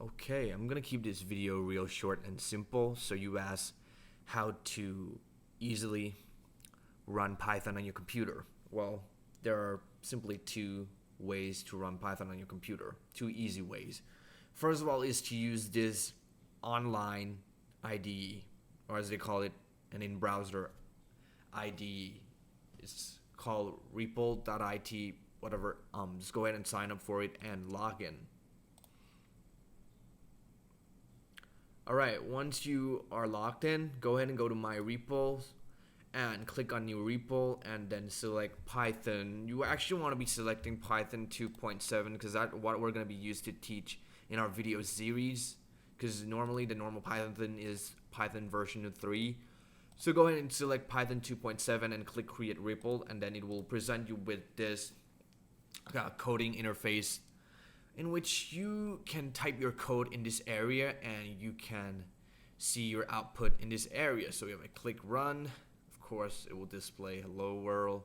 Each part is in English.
Okay, I'm gonna keep this video real short and simple. So you ask how to easily run Python on your computer. Well, there are simply two ways to run Python on your computer, two easy ways. First of all is to use this online IDE, or as they call it, an in-browser IDE. It's called REPL.it, whatever. Just go ahead and sign up for it and log in. Alright, once you are logged in, go ahead and go to My Repos and click on New Repo and then select Python. You actually want to be selecting Python 2.7 because that's what we're going to be used to teach in our video series, because normally the normal Python is Python version 3. So go ahead and select Python 2.7 and click Create REPL, and then it will present you with this coding interface in which you can type your code in this area and you can see your output in this area. So if I click run, of course it will display hello world.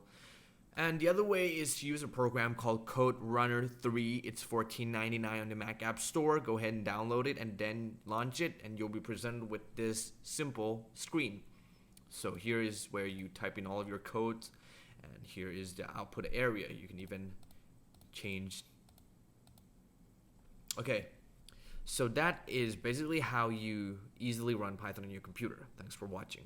And the other way is to use a program called Code Runner 3. It's $14.99 on the Mac App Store. Go ahead and download it and then launch it, and you'll be presented with this simple screen. So here is where you type in all of your codes, and here is the output area. You can even change. Okay, so that is basically how you easily run Python on your computer. Thanks for watching.